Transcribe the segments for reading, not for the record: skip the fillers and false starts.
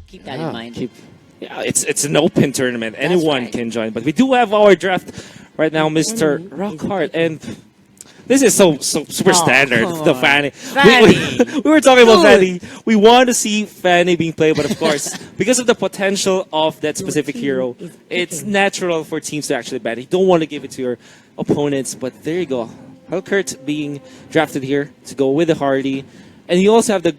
Keep that in mind. Yeah, it's an open tournament. Anyone right. can join. But we do have our draft right now, Mr. Rockhart, and this is so super standard. come The on. Fanny. Fanny. We were talking about Dude. Fanny. We want to see Fanny being played, but of course, because of the potential of that specific hero, it's natural for teams to actually ban it. You don't want to give it to your opponents, but there you go. Helkert being drafted here to go with the Hardy, and you also have the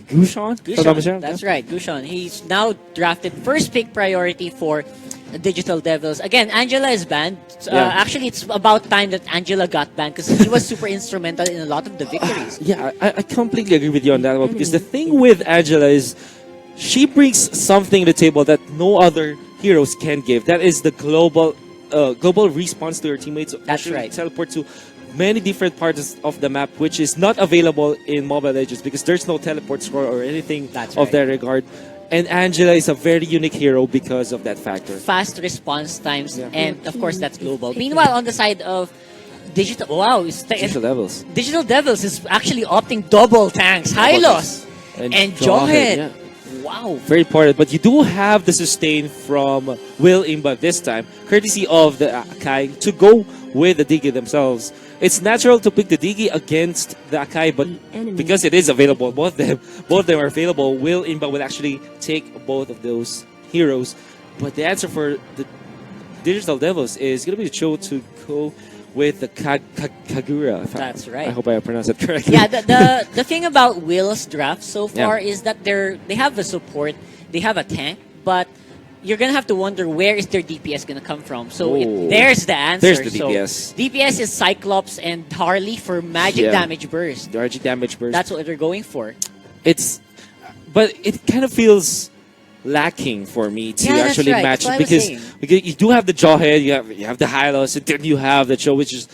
Gushon. Gushon, that's right, Gushon. He's now drafted first pick priority for the Digital Devils. Again, Angela is banned. Actually, it's about time that Angela got banned because he was super instrumental in a lot of the victories. Yeah, I completely agree with you on that one, because the thing with Angela is she brings something to the table that no other heroes can give. That is the global response to your teammates. That's right. Teleport to many different parts of the map, which is not available in Mobile Legends because there's no teleport score or anything of that regard. And Angela is a very unique hero because of that factor. Fast response times, and of course that's global. Meanwhile, on the side of Digital, wow, Digital Devils. Digital Devils is actually opting double tanks, Hylos and Jawhead. Yeah. Wow. Very important, but you do have the sustain from WIL Imba this time, courtesy of the Akai, to go with the Digi themselves. It's natural to pick the Digi against the Akai, but because it is available, both of them are available, WIL Imba will actually take both of those heroes. But the answer for the Digital Devils is going to be the show to go with the Kagura. That's right. I hope I pronounced it correctly. Yeah, the thing about Will's draft so far is that they have the support, they have a tank, but you're gonna have to wonder where is their DPS gonna come from. So there's the answer. There's the DPS. So DPS is Cyclops and Harley for magic damage burst. Magic damage burst. That's what they're going for. But it kind of feels lacking for me to actually match it, because you do have the Jawhead, you have the Hylos, and then you have the Cho, which is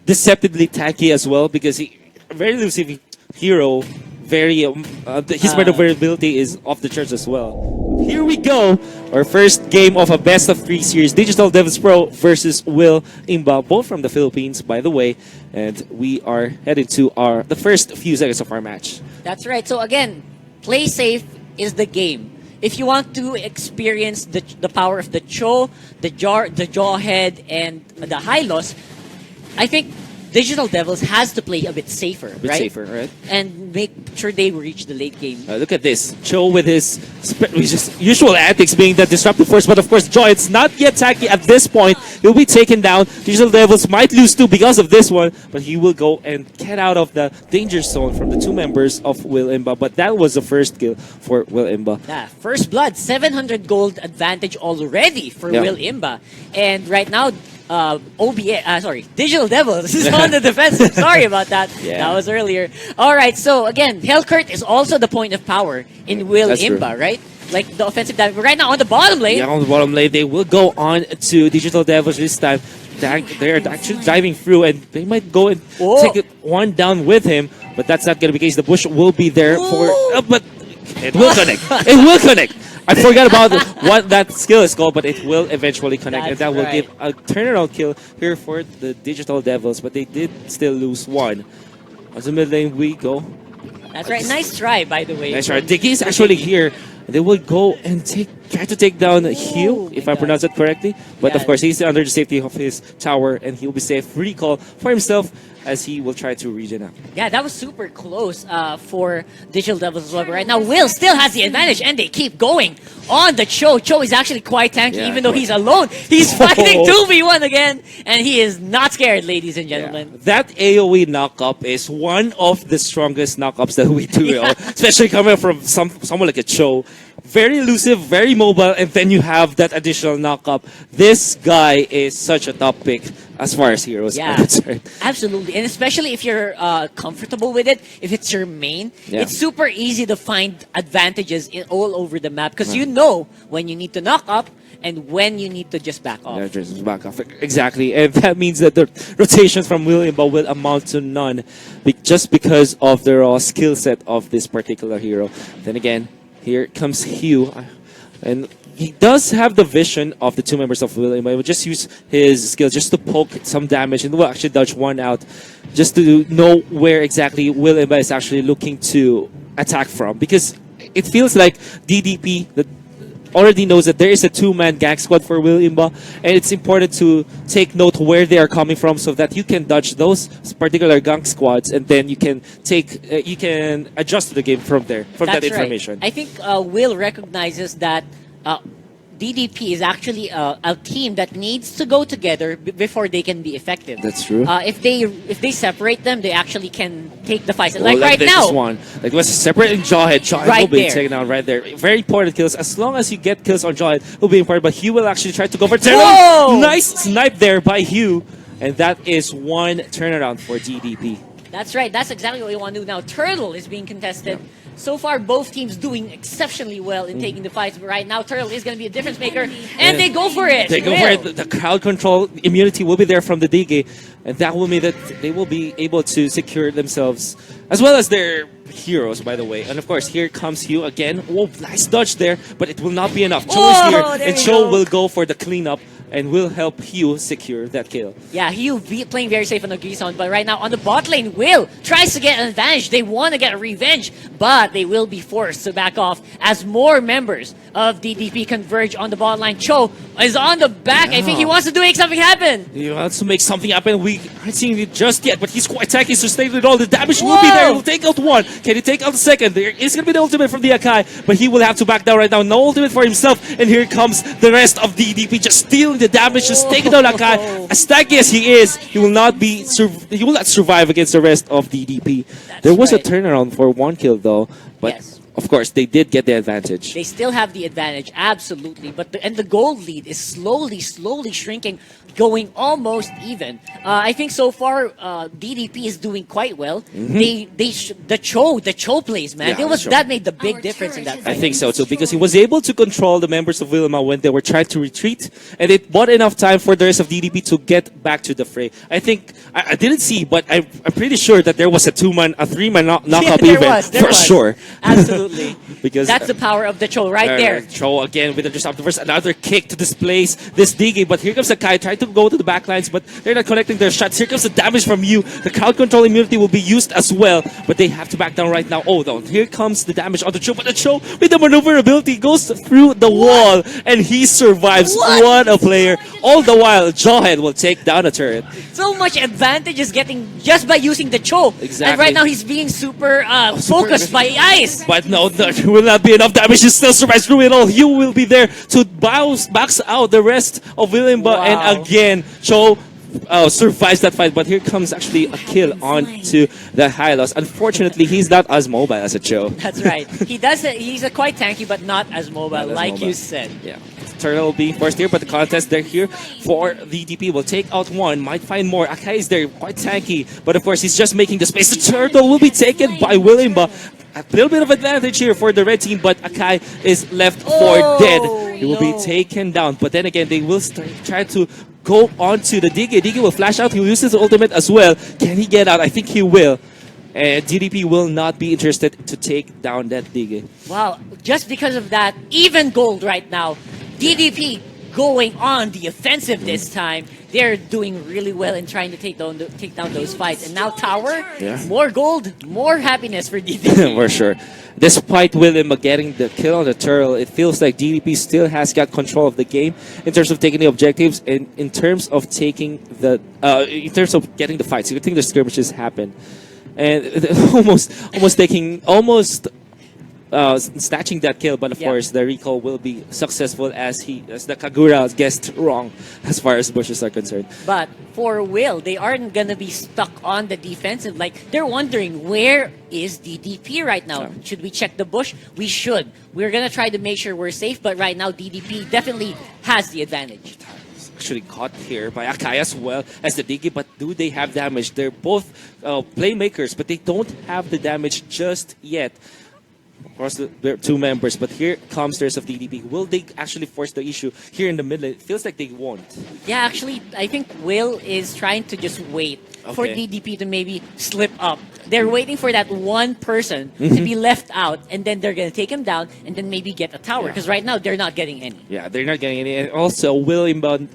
deceptively tacky as well, because very elusive hero. His maneuverability is off the charts as well. Here we go, our first game of a best of 3 series, Digital Devils Pro versus WIL Imba, both from the Philippines, by the way, and we are headed to the first few seconds of our match. That's right. So again, play safe is the game. If you want to experience the power of the Cho, the Jawhead, and the Hylos, I think Digital Devils has to play a bit safer, right? And make sure they reach the late game. Look at this. Cho with his usual antics being the disruptive force, but of course, Jawhead's not yet tacky at this point. He'll be taken down. Digital Devils might lose too because of this one, but he will go and get out of the danger zone from the 2 members of WIL Imba. But that was the first kill for WIL Imba. Yeah, first blood, 700 gold advantage already for WIL Imba. And right now, Digital Devils is on the defensive. Sorry about that. That was earlier. All right, so again, Helkert is also the point of power in WIL Imba, right? Like the offensive damage. Right now on the bottom lane. Yeah, on the bottom lane, they will go on to Digital Devils this time. They're actually diving through, and they might go and take one down with him, but that's not going to be the case. The bush will be there but it will connect. It will connect. I forgot about what that skill is called, but it will eventually connect, and that will give a turnaround kill here for the Digital Devils, but they did still lose one. On the mid lane we go. That's right. Nice try, by the way. Nice try. Digi is actually here. They will go and try to take down Hugh, if I pronounce it correctly. But of course, he's under the safety of his tower, and he'll be safe. Recall for himself as he will try to regen up. Yeah, that was super close for Digital Devils as well. But right now, Will still has the advantage, and they keep going on the Cho. Cho is actually quite tanky, even though he's alone. He's fighting 2v1 again, and he is not scared, ladies and gentlemen. That AoE knock-up is one of the strongest knock-ups that we do, especially coming from someone like a Cho. Very elusive, very mobile, and then you have that additional knock-up. This guy is such a top pick as far as heroes are concerned. Absolutely. And especially if you're comfortable with it, if it's your main, it's super easy to find advantages all over the map because you know when you need to knock up and when you need to just back off. Yeah, just back off. Exactly. And that means that the rotations from WIL Imba will amount to none just because of the raw skill set of this particular hero. Then again, here comes Hugh. And he does have the vision of the two members of WIL Imba. He will just use his skill just to poke some damage and will actually dodge one out just to know where exactly WIL Imba is actually looking to attack from. Because it feels like DDP already knows that there is a two-man gang squad for WIL Imba, and it's important to take note where they are coming from so that you can dodge those particular gang squads, and then you can adjust the game from there, from that information. Right. I think Will recognizes that DDP is actually a team that needs to go together before they can be effective. That's true. If they separate them, they actually can take the fight. Well, like right this now, one, like was separate in Jawhead. Jawhead right will be there. taken out right there. Very important kills. As long as you get kills on Jawhead, will be important. But Hugh will actually try to go for turn. Nice snipe there by Hugh, and that is one turnaround for DDP. That's right. That's exactly what we want to do now. Turtle is being contested. Yeah. So far, both teams doing exceptionally well in taking the fights. But right now, Turtle is going to be a difference maker, and they go for it. They go for it. The crowd control immunity will be there from the DG, and that will mean that they will be able to secure themselves, as well as their heroes, by the way. And of course, here comes Hugh again. Whoa, nice dodge there, but it will not be enough. Cho is here, and Cho will go for the cleanup and will help Hugh secure that kill. Yeah, Hugh playing very safe on the Gison, but right now on the bot lane, Will tries to get an advantage. They want to get a revenge, but they will be forced to back off as more members of DDP converge on the bot line. Cho is on the back. I think he wants to make something happen. He wants to make something happen. We aren't seeing it just yet, but he's quite tanky, sustained with all the damage. Will be there. He will take out one. Can he take out the second? There is going to be the ultimate from the Akai, but he will have to back down right now. No ultimate for himself, and here comes the rest of DDP just stealing the damage, just taking down Akai. As tanky as he is, he will not survive against the rest of DDP. There was a turnaround for one kill though, but of course they did get the advantage. They still have the advantage, absolutely. But the gold lead is slowly shrinking, going almost even. I think so far DDP is doing quite well. The Cho plays, man. That made the big difference in that fight. I think so too, because he was able to control the members of WIL Imba when they were trying to retreat, and it bought enough time for the rest of DDP to get back to the fray. I think I didn't see, but I'm pretty sure that there was a three-man knockup even for sure. Absolutely. Because that's the power of the Cho right there. Cho again with the disruptor versus another kick to displace this DG, but here comes Akai trying to go to the backlines, but they're not connecting their shots. Here comes the damage from you. The crowd control immunity will be used as well, but they have to back down right now. Oh, no. Here comes the damage on the Cho, but the Cho with the maneuverability goes through the wall, and he survives. What a player. All the while, Jawhead will take down a turret. So much advantage is getting just by using the Cho. Exactly. And right now, he's being super focused by ice. But no, there will not be enough damage. He still survives through it all. Hugh will be there to box out the rest of WIL Imba, and again, Cho survives that fight, but here comes actually a kill onto the Hylos. Unfortunately, he's not as mobile as a Cho. That's right. He's a quite tanky, but not as mobile, you said. Yeah. Turtle will be first here, but the contest they're here for the DP will take out one, might find more. Akai is there, quite tanky, but of course he's just making the space. The Turtle will be taken by WIL Imba. A little bit of advantage here for the red team, but Akai is left for dead. He will be taken down, but then again, they will try to go on to the Digi. Digi will flash out. He will use his ultimate as well. Can he get out? I think he will. And DDP will not be interested to take down that Digi. Wow, just because of that, even gold right now. DDP going on the offensive this time. They're doing really well in trying to take down those fights. And now Tower, more gold, more happiness for DDP. For sure. Despite WIL Imba getting the kill on the Turtle, it feels like DDP still has got control of the game in terms of taking the objectives and in terms of taking the getting the fights. You think the skirmishes happen, and almost snatching that kill, but of course the recall will be successful as the Kagura guessed wrong as far as bushes are concerned. But for Will, they aren't gonna be stuck on the defensive. Like, they're wondering, where is DDP right now? Should we check the bush? We should. We're gonna try to make sure we're safe, but right now DDP definitely has the advantage. Actually caught here by Akai as well as the Digi, but do they have damage? They're both playmakers, but they don't have the damage just yet. Of course, there are two members, but here comes the rest of DDP. Will they actually force the issue here in the middle? It feels like they won't. Yeah, actually, I think Will is trying to just wait for DDP to maybe slip up. They're waiting for that one person to be left out, and then they're going to take him down and then maybe get a tower. Because right now, they're not getting any. Yeah, they're not getting any. And also, WIL Imba,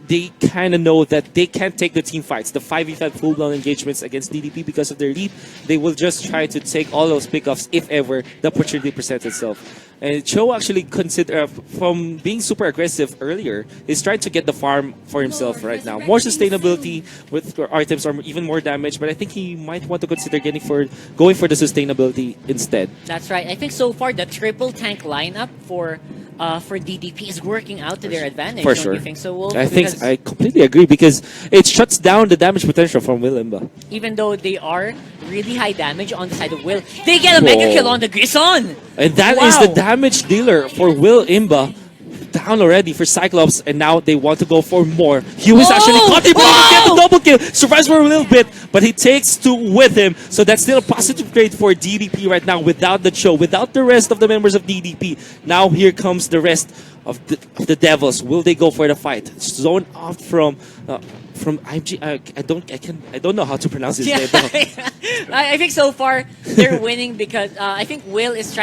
they kind of know that they can't take the team fights, the 5v5 full-blown engagements against DDP because of their lead. They will just try to take all those pickoffs if ever the opportunity presents itself. And Cho actually consider from being super aggressive earlier is trying to get the farm for himself right now. More sustainability with items or even more damage, but I think he might want to consider going for the sustainability instead. That's right. I think so far the triple tank lineup for DDP is working out to their advantage. For sure. You think so, Wolf? I completely agree because it shuts down the damage potential from WIL Imba. Even though they are really high damage on the side of WIL, they get a mega kill on the Grison! And that is the damage dealer for WIL Imba. Down already for Cyclops, and now they want to go for more. He was actually caught him, but he get the double kill. Survives for a little bit, but he takes two with him. So that's still a positive grade for DDP right now without the Cho, without the rest of the members of DDP. Now here comes the rest of the Devils. Will they go for the fight? Zone off from IG. I don't know how to pronounce his name. I think so far they're winning because I think Will is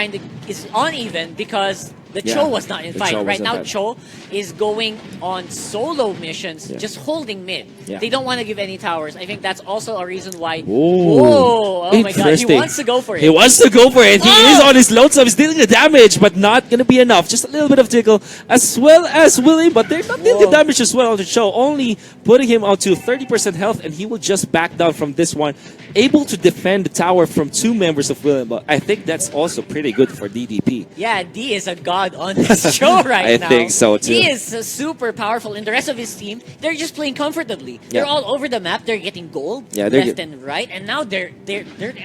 uneven because the Cho was not in fight. Right now, Cho is going on solo missions, just holding mid. They don't want to give any towers. I think that's also a reason why. Oh my god, he wants to go for it. He wants to go for it. He is on his lonesome. He's dealing the damage, but not going to be enough. Just a little bit of tickle, as well as Willie, but they're not dealing the damage as well on the Cho. Only putting him out to 30% health, and he will just back down from this one. Able to defend the tower from two members of WIL Imba. I think that's also pretty good for DDP. Yeah, D is a god on this show right now. I think so too. He is super powerful, and the rest of his team, they're just playing comfortably. They're all over the map. They're getting gold left and right, and now they're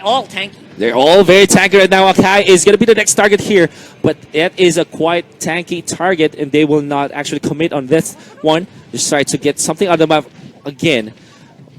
all tanky. They're all very tanky right now. Akai is going to be the next target here, but it is a quite tanky target, and they will not actually commit on this one. Just try to get something on the map again.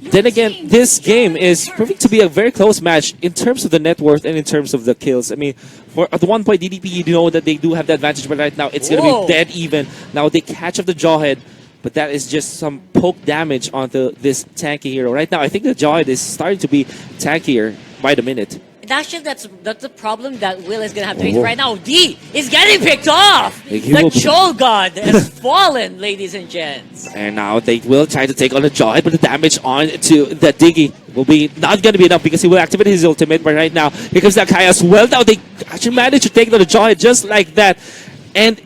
Then again, this game is proving to be a very close match in terms of the net worth and in terms of the kills. I mean, at one point, DDP, you know that they do have the advantage, but right now it's going to be dead even. Now they catch up the Jawhead, but that is just some poke damage onto this tanky hero. Right now, I think the Jawhead is starting to be tankier by the minute. Actually, that's the problem that Will is going to have to face right now. D is getting picked off! The Cho God has fallen, ladies and gents. And now they will try to take on the Jawhead, but the damage on to the Diggy will be not going to be enough because he will activate his ultimate. But right now, here comes the Kai as well. Now they actually managed to take on the Jawhead just like that. And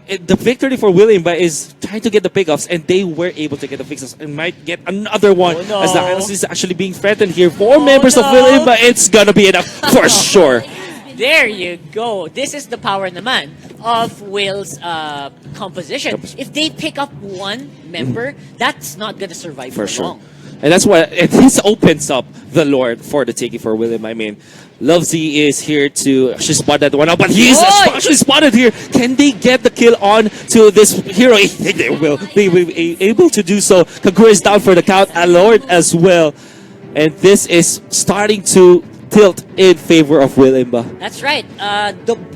the victory for WIL Imba is trying to get the pickoffs, and they were able to get the pickoffs and might get another one as the Islands is actually being threatened here. Four members of WIL Imba, it's gonna be enough for sure. There you go. This is the power naman of Will's composition. If they pick up one member, that's not gonna survive for long. And that's why this opens up the Lord for the taking for WIL Imba. I mean, Lovesy is here to spot that one out, but he is actually spotted here. Can they get the kill on to this hero? I think they will. They will be able to do so. Kagura is down for the count. A Lord as well. And this is starting to tilt in favor of WIL Imba. That's right.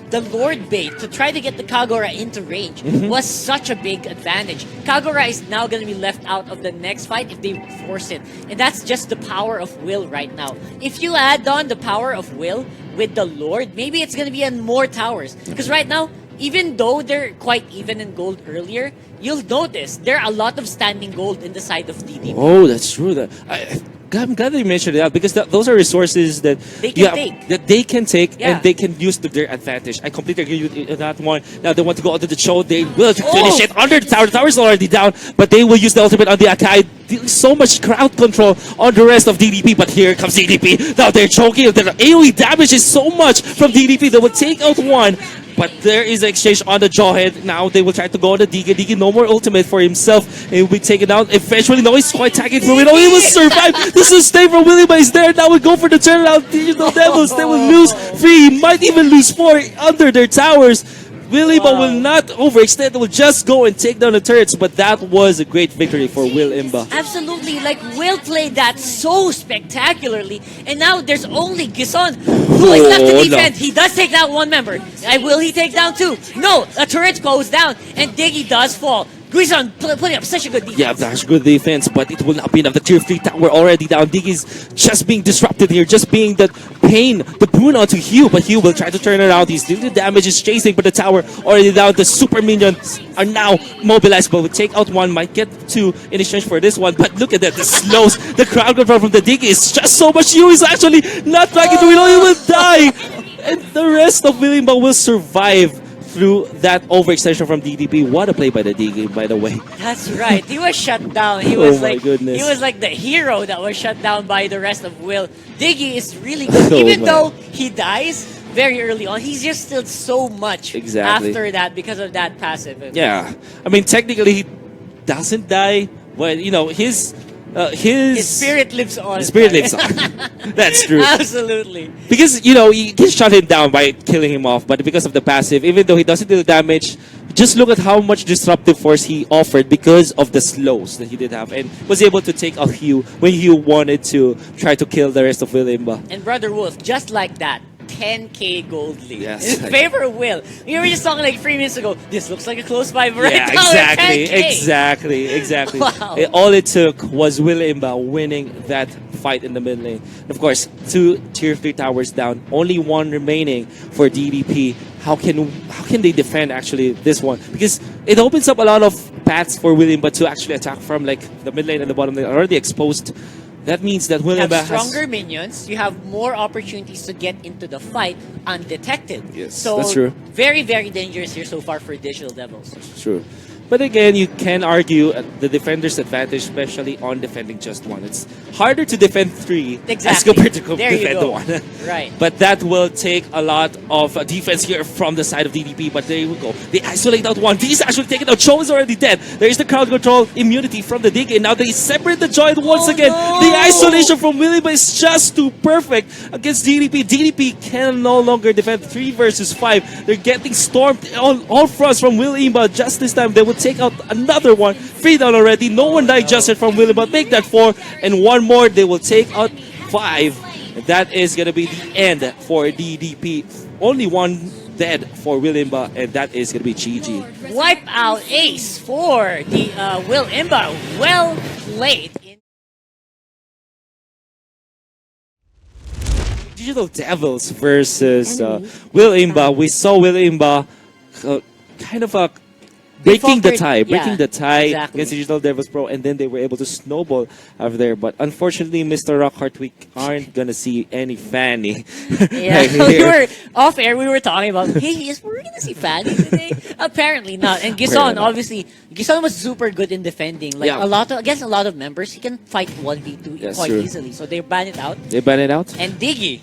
The Lord bait to try to get the Kagura into range was such a big advantage. Kagura is now going to be left out of the next fight if they force it. And that's just the power of Will right now. If you add on the power of Will with the Lord, maybe it's going to be on more towers. Because right now, even though they're quite even in gold earlier, you'll notice there are a lot of standing gold in the side of DDP. Oh, that's true. I'm glad that you mentioned that because those are resources that they can take and they can use to their advantage. I completely agree with that one. Now they want to go onto the Cho. They will finish it under the tower. The tower is already down, but they will use the ultimate on the Akai. So much crowd control on the rest of DDP, but here comes DDP. Now they're choking. The AoE damage is so much from DDP. They will take out one. But there is an exchange on the Jawhead. Now they will try to go on the Digi. Digi, no more ultimate for himself. He will be taken out. Eventually, no, he's quite tagging through it. Oh, he will survive. The sustain from WIL Imba is there. Now we go for the turnaround. The Devils, they will lose 3. Might even lose 4 under their towers. WIL Imba will not overextend, will just go and take down the turrets, but that was a great victory for WIL Imba. Absolutely, like Will played that so spectacularly, and now there's only Gison who is left to defend. He does take down one member. Will he take down two? No, a turret goes down, and Diggy does fall. Guizon putting up such a good defense. Yeah, that's good defense, but it will not be enough. The tier 3 tower already down. Diggy's just being disrupted here, just being the pain, the boon onto Hugh, but Hugh will try to turn it around. He's doing the damage, is chasing, but the tower already down. The super minions are now mobilized, but we take out one, might get two in exchange for this one, but look at that, the slows, the crowd control from the Diggy is just so much. Hugh is actually not tracking to reload, he will die, and the rest of WIL Imba will survive through that overextension from DDP. What a play by the DG, by the way. That's right. He was shut down. He was my goodness. He was like the hero that was shut down by the rest of Will. Diggy is really good. Even though he dies very early on, he's just still so much after that because of that passive. Yeah. I mean, technically he doesn't die, but you know, his spirit lives on. His spirit lives on. That's true. Absolutely. Because, you know, you can shut him down by killing him off, but because of the passive, even though he doesn't do the damage, just look at how much disruptive force he offered because of the slows that he did have, and was able to take out Hugh when Hugh wanted to try to kill the rest of WIL Imba. And Brother Wolf, just like that, 10k gold lead. Yes. In favor of Will. We were just talking like 3 minutes ago. This looks like a close five right yeah, now. Exactly. Wow. All it took was WIL Imba winning that fight in the mid lane. Of course, 2 tier 3 towers down, only 1 remaining for DDP. How can they defend actually this one? Because it opens up a lot of paths for WIL Imba to actually attack from like the mid lane and the bottom lane, already exposed. That means that WIL Imba has stronger minions. You have more opportunities to get into the fight undetected. Yes, so that's true. Very, very dangerous here so far for Digital Devils. That's true. But again, you can argue the defender's advantage, especially on defending just one. It's harder to defend 3 as compared to defend 1. Right. But that will take a lot of defense here from the side of DDP. But there we go. They isolate out one. He's actually taken out. Cho is already dead. There is the crowd control immunity from the Dig. And now they separate the Joy once again. No. The isolation from WIL Imba is just too perfect against DDP. DDP can no longer defend 3 versus 5. They're getting stormed on all fronts from WIL Imba. Just this time, they will take out another one. 3 down already. No one digested from WIL Imba. Make that 4. And one more, they will take out 5. And that is going to be the end for DDP. Only 1 dead for WIL Imba, and that is going to be GG. Wipe out ace for the WIL Imba. Well played. Digital Devils versus WIL Imba. We saw WIL Imba kind of breaking the tie against Digital Devils Pro, and then they were able to snowball over there. But unfortunately, Mr. Rockhart, we aren't gonna see any Fanny. Yeah, we were off air. We were talking about, hey, we're gonna see Fanny today. Apparently not. And Gison, obviously, Gison was super good in defending. Like against a lot of members, he can fight 1v2 quite easily. So they ban it out. And Diggy,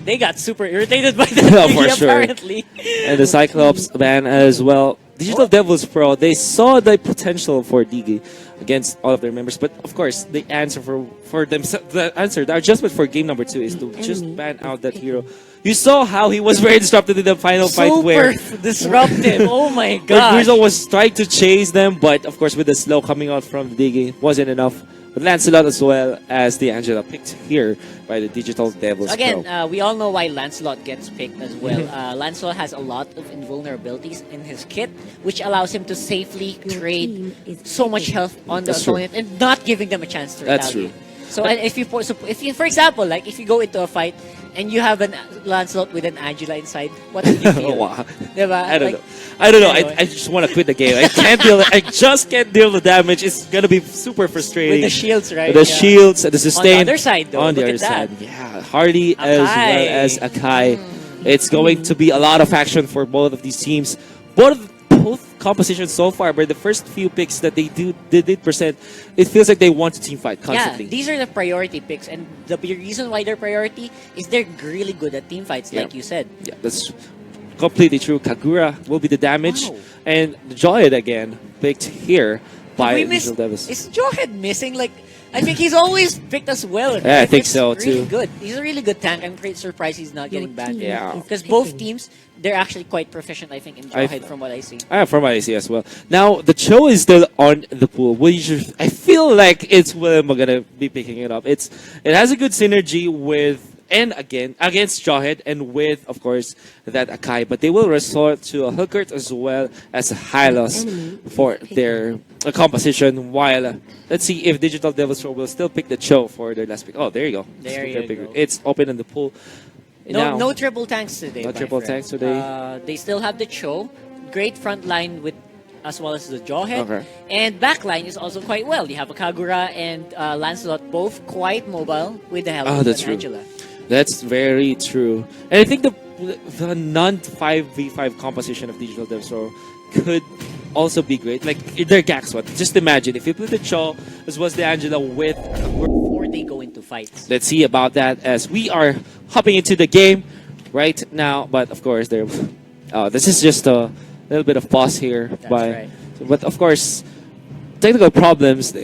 they got super irritated by that. For sure. Apparently. And the Cyclops ban as well. Digital Devils Pro, they saw the potential for Digi against all of their members, but of course, the answer for themselves, the adjustment for game number 2 is to just ban out that hero. You saw how he was very disruptive in the final fight where disruptive. Oh my god. Grizzle was trying to chase them, but of course with the slow coming out from Digi, wasn't enough. But Lancelot as well as the Angela picked here by the Digital Devils Again, Pro. We all know why Lancelot gets picked as well. Lancelot has a lot of invulnerabilities in his kit, which allows him to safely trade so much health on the opponent and not giving them a chance to retaliate. That's true. So if you, for example, like if you go into a fight and you have an Lancelot with an Angela inside, what do you feel? Wow. I don't know. I just want to quit the game. I can't deal. I just can't deal the damage. It's gonna be super frustrating. With the shields, right? With the shields and the sustain. On the other side, though. On the other side, yeah. Hardy as well as Akai. It's going to be a lot of action for both of these teams. Both compositions so far, but the first few picks that they did present, it feels like they want to team fight constantly. Yeah, these are the priority picks, and the reason why they're priority is they're really good at team fights, like you said. Yeah, that's completely true. Kagura will be the damage, and Joyhead again picked here by Digital Devils. Is Joyhead missing? Like, I think he's always picked us well. Yeah, I think It's so, really too. good. He's a really good tank. I'm pretty surprised he's not getting banned. Yeah. Because both teams, they're actually quite proficient, I think, in Jawhead from what I see. From what I see as well. Now, the Cho is still on the pool. I feel like it's WIL Imba gonna be picking it up. It has a good synergy with, and again, against Jawhead, and with, of course, that Akai. But they will resort to a Hilkert as well as a Hylos for their composition. While, let's see if Digital Devils will still pick the Cho for their last pick. Oh, there you go. There you go. It's open in the pool. No triple tanks today. No triple tanks today. They still have the Cho. Great front line with, as well as the Jawhead. Okay. And backline is also quite well. You have a Kagura and Lancelot, both quite mobile with the help of Angela. That's very true. And I think the non-5v5 composition of Digital Devs could also be great. Like, their Gaxwat. Just imagine, if you put the Cho as well as the Angela with... Before they go into fights. Let's see about that as we are hopping into the game right now. But, of course, this is just a little bit of pause here. That's right. But, of course, technical problems...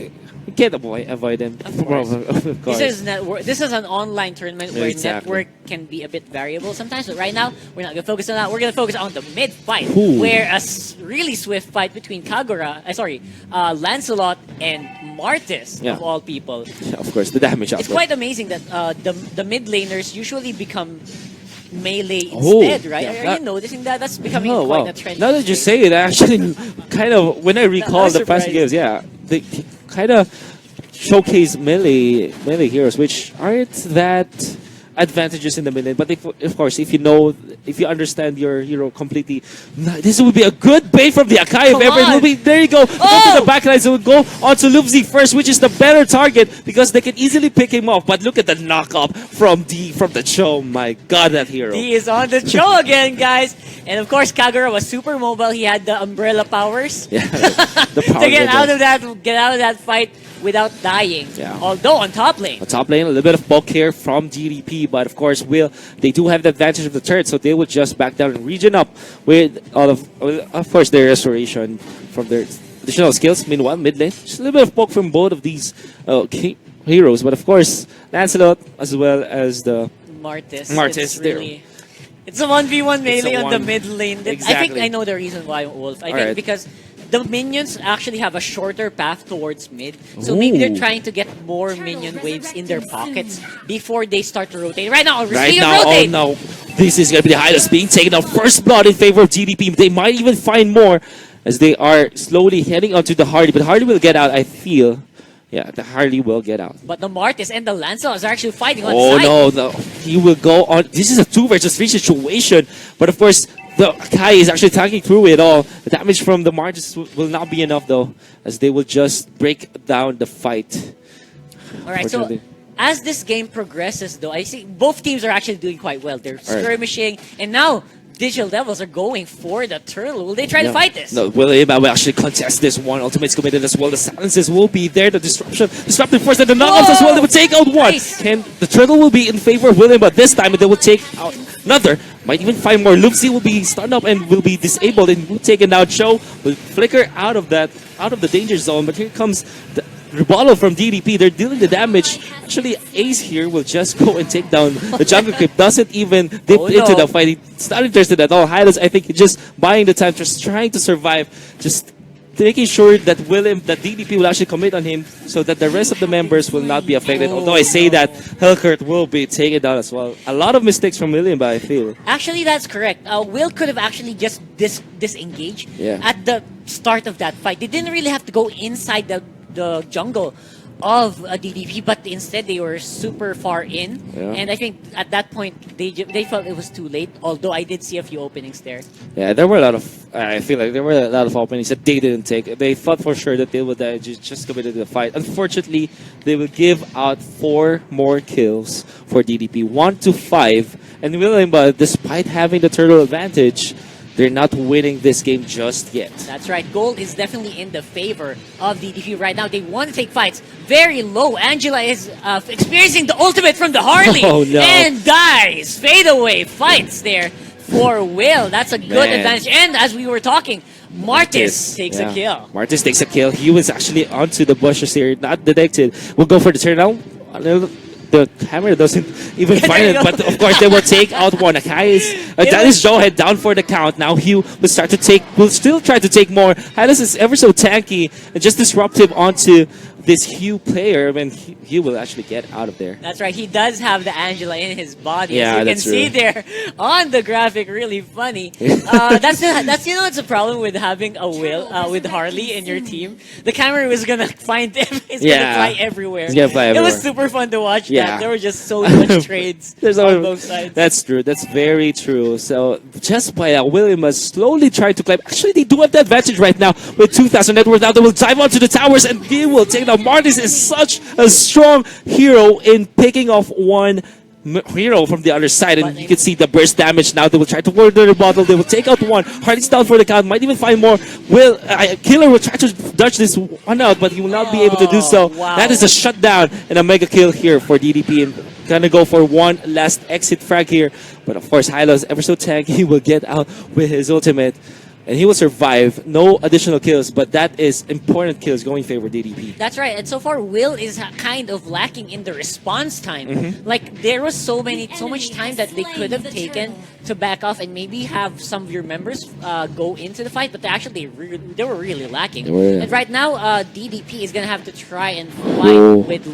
You can't avoid them. Of course. Of course. This is an online tournament where network can be a bit variable sometimes. But right now, we're not going to focus on that. We're going to focus on the mid fight, where a really swift fight between Lancelot and Martis, of all people. Yeah, of course, the damage output. It's quite amazing that the mid laners usually become melee instead, right? Yeah, Are you noticing that? That's becoming quite a trend. Now that you say it, actually, kind of, when I recall the past games, they kind of showcase melee heroes, which aren't that advantages in the mid lane. But of course, if you understand your hero completely, this would be a good bait from the Akai. If ever it will be, there you go. Go to the backlines. It would go on to Lubzi first, which is the better target because they can easily pick him off. But look at the knock-up from the Cho. My God, that hero. He is on the Cho again, guys. And of course, Kagura was super mobile. He had the umbrella powers. Yeah, the power to get out of that fight without dying. Yeah. Although on top lane. On top lane, a little bit of bulk here from GDP, but of course, they do have the advantage of the turret, so they will just back down and region up with all of course, their restoration from their additional skills. Meanwhile, mid lane, just a little bit of bulk from both of these heroes, but of course, Lancelot as well as the Martis. It's a 1v1 melee on the mid lane. Exactly. I think I know the reason why, Wolf. I think because the minions actually have a shorter path towards mid. So maybe they're trying to get more minion waves in their pockets before they start to rotate. Right now, rotate! Oh no. This is going to be the highest being taken out. First blood in favor of GDP. They might even find more as they are slowly heading onto the Hardy. But Hardy will get out, I feel. Yeah, the Hardy will get out. But the Martis and the Lancelot are actually fighting on side. Oh no. He will go on. This is a 2 versus 3 situation. But of course, the Akai is actually tanking through it all. The damage from the Martis will not be enough though, as they will just break down the fight. Alright, so as this game progresses though, I see both teams are actually doing quite well. They're skirmishing, and now Digital Devils are going for the turtle. Will they try to fight this? No, WIL Imba will actually contest this one. Ultimate's committed as well. The silences will be there. The disruptive force and the knockouts as well. They will take out one. Nice. The turtle will be in favor of WIL Imba this time, and they will take out another. Might even find more. Lubzi will be stunned up and will be disabled and will take it out. Cho will flicker out of the danger zone. But here comes the rebuttal from DDP. They're dealing the damage. Actually, Ace here will just go and take down the jungle creep. Doesn't even dip into the fight. He's not interested at all. Hylos, I think, just buying the time, just trying to survive, just making sure that DDP will actually commit on him so that the rest of the members will not be affected. Although I say that Hilkert will be taken down as well. A lot of mistakes from William, but I feel. Actually, that's correct. Will could have actually just disengaged at the start of that fight. They didn't really have to go inside the jungle of a DDP, but instead they were super far in, and I think at that point they felt it was too late. Although I did see a few openings there. Yeah, there were a lot of. I feel like there were a lot of openings that they didn't take. They thought for sure that they would just committed to the fight. Unfortunately, they will give out 4 more kills for DDP, 1 to 5, and WIL Imba, despite having the turtle advantage, they're not winning this game just yet. That's right. Gold is definitely in the favor of DDP right now. They want to take fights very low. Angela is experiencing the ultimate from the Harley and dies. Fade away fights there for WIL. That's a good advantage. And as we were talking, Martis takes a kill. Martis takes a kill. He was actually onto the bushes here, not detected. We'll go for the turn now. The camera doesn't even find it, but of course they will take out one. That is Jawhead down for the count. Now he will start to take, will still try to take more. Hylas is ever so tanky and just disruptive onto this Hugh player. I mean, Hugh will actually get out of there. That's right. He does have the Angela in his body. Yeah, as you can that's see true. there on the graphic. Really funny. That's it's a problem with having a Will with Harley in your team. The camera was gonna find him. He's gonna fly everywhere. He's gonna fly everywhere. It was super fun to watch. Yeah. There were just so much trades on both sides. That's true. That's very true. So just by that, Will Imba slowly trying to climb. Actually, they do have the advantage right now with 2,000 net worth. Now they will dive onto the towers and they will take down. Martis is such a strong hero in picking off one hero from the other side, and you can see the burst damage. Now they will try to murder the bottle. They will take out one. Harley's down for the count. Might even find more. Killer will try to dodge this one out, but he will not be able to do so. Wow. That is a shutdown and a mega kill here for DDP, and gonna go for one last exit frag here. But of course, Hylos, ever so tanky, he will get out with his ultimate. And he will survive. No additional kills, but that is important kills going in favor of DDP. That's right. And so far, Will is kind of lacking in the response time. Like, there was so much time that they could have taken to back off and maybe have some of your members go into the fight, but they were really lacking. And right now, DDP is going to have to try and fight with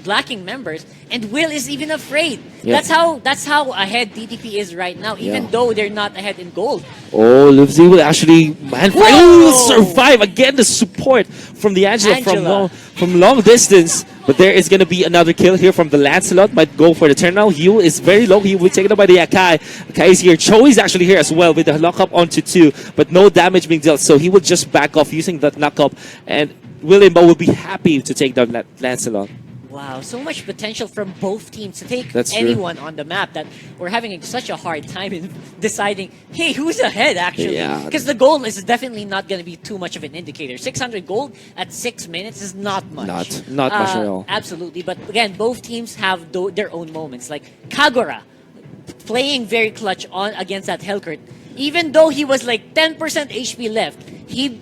lacking members, and Will is even afraid. That's how ahead DDP is right now, even though they're not ahead in gold. Oh, Livesey will actually will survive again. The support from the Angela from long distance, but there is going to be another kill here from the Lancelot. Might go for the turn now. Hugh is very low. He will be taken up by the Akai. Akai is here. Cho is actually here as well with the lockup onto 2, but no damage being dealt, so he will just back off using that knockup, and WIL Imba will be happy to take down Lancelot. Wow, so much potential from both teams to take That's anyone on the map that we're having such a hard time in deciding, hey, who's ahead actually? Because the gold is definitely not going to be too much of an indicator. 600 gold at 6 minutes is not much. Not much at all. Absolutely, but again, both teams have their own moments. Like Kagura, playing very clutch on against that Hellcurt. Even though he was like 10% HP left,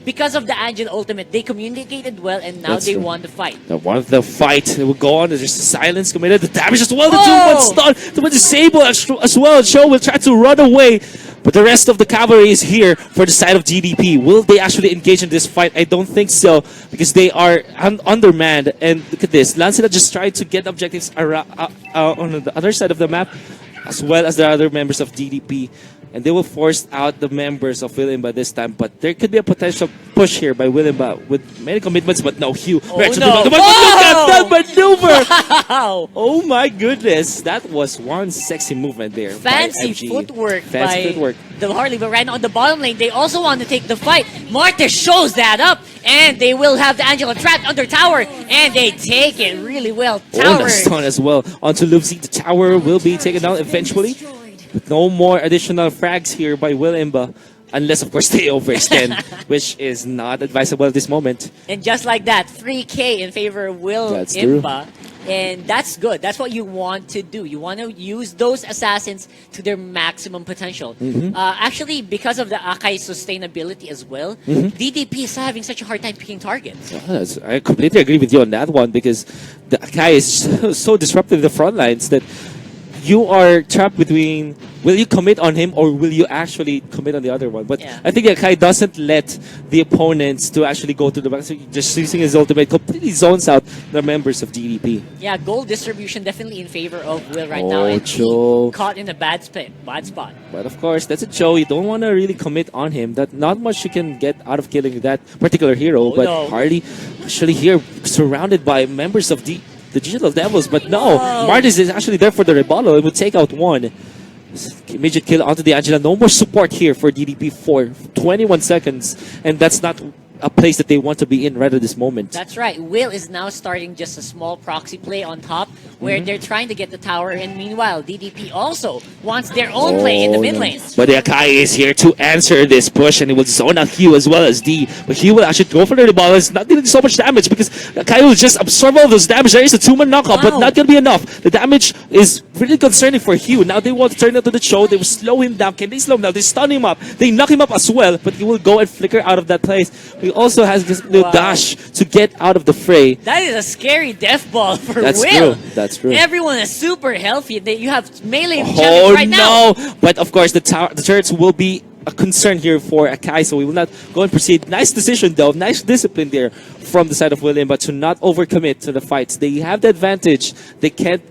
because of the Angel ultimate, they communicated well, and now they won the fight. They won the fight. They will go on. There's just a silence committed. The damage as well. The 2-1 stun. The disable as well. Show will try to run away. But the rest of the cavalry is here for the side of GDP. Will they actually engage in this fight? I don't think so, because they are undermanned. And look at this. Lancelot just tried to get objectives around, on the other side of the map, as well as the other members of DDP. And they will force out the members of WIL Imba this time. But there could be a potential push here by WIL Imba with many commitments, but no, Hugh. Look at that maneuver! Wow! Oh my goodness, that was one sexy movement there. Fancy footwork by the Harley. But right now on the bottom lane, they also want to take the fight. Martis shows that up, and they will have the Angela trapped under tower, and they take it really well. Tower. The stun as well onto Livesey. The tower will be taken down eventually. With no more additional frags here by WIL Imba, unless of course they overextend, which is not advisable at this moment. And just like that, 3K in favor of WIL Imba. And that's good. That's what you want to do. You want to use those assassins to their maximum potential. Actually, because of the Akai sustainability as well, DDP is having such a hard time picking targets. I completely agree with you on that one, because the Akai is so disruptive in the front lines that you are trapped between, will you commit on him or will you actually commit on the other one? But I think Akai doesn't let the opponents to actually go to the back. So just using his ultimate completely zones out the members of DDP. Yeah, gold distribution definitely in favor of Will right now. And he caught in a bad spot. But of course, that's a Joe. You don't want to really commit on him. That not much you can get out of killing that particular hero. But Harley actually here surrounded by members of the Digital Devils, but no, Martis is actually there for the rebuttal. It would take out one. Immediate kill onto the Angela. No more support here for DDP for 21 seconds, and that's not a place that they want to be in right at this moment. That's right. Will is now starting just a small proxy play on top where they're trying to get the tower, and meanwhile, DDP also wants their own play in the mid lane. But the Akai is here to answer this push, and he will zone out Hugh as well as D. But he will actually go for the ball. It's not dealing so much damage because Akai will just absorb all those damage. There is a 2-man knockout, but not going to be enough. The damage is really concerning for Hugh. Now they want to turn it to the show. They will slow him down. Can they slow him down? They stun him up. They knock him up as well, but he will go and flicker out of that place. He also has this little dash to get out of the fray. That is a scary death ball for That's Will. True. That's true. Everyone is super healthy. You have melee champions right now. Oh no! But of course, the turrets will be a concern here for Akai, so we will not go and proceed. Nice decision though. Nice discipline there from the side of WIL Imba to not overcommit to the fights. They have the advantage. They can't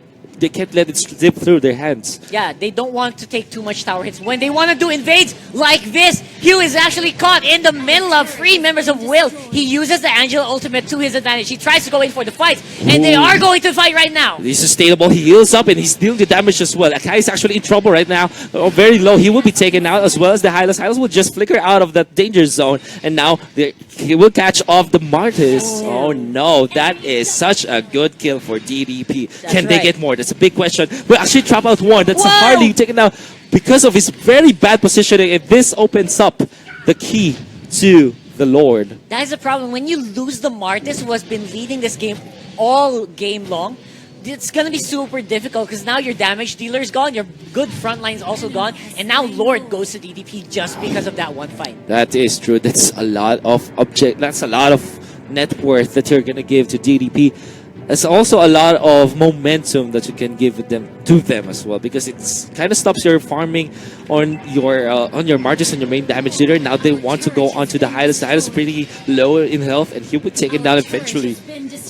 let it slip through their hands. Yeah, they don't want to take too much tower hits. When they want to do invades like this, Hugh is actually caught in the middle of 3 members of WIL. He uses the Angela ultimate to his advantage. He tries to go in for the fight, and they are going to fight right now. He's sustainable. He heals up, and he's dealing the damage as well. Akai is actually in trouble right now. Very low. He will be taken out as well as the Hylos. Hylos will just flicker out of that danger zone, and now he will catch off the Martis. Oh no, that is such a good kill for DDP. Can they get more? That's a big question. We'll actually trap out one. That's a Harley taken out because of his very bad positioning, and this opens up the key to the Lord. That is the problem. When you lose the Martis, who has been leading this game all game long, it's going to be super difficult because now your damage dealer is gone, your good front line is also gone, and now Lord goes to DDP just because of that one fight. That is true. That's a lot of That's a lot of net worth that you're going to give to DDP. It's also a lot of momentum that you can give to them as well, because it kind of stops your farming on your Martis and your main damage dealer. Now they want to go onto the Hylos. The Hylos is pretty low in health, and he will take it down eventually.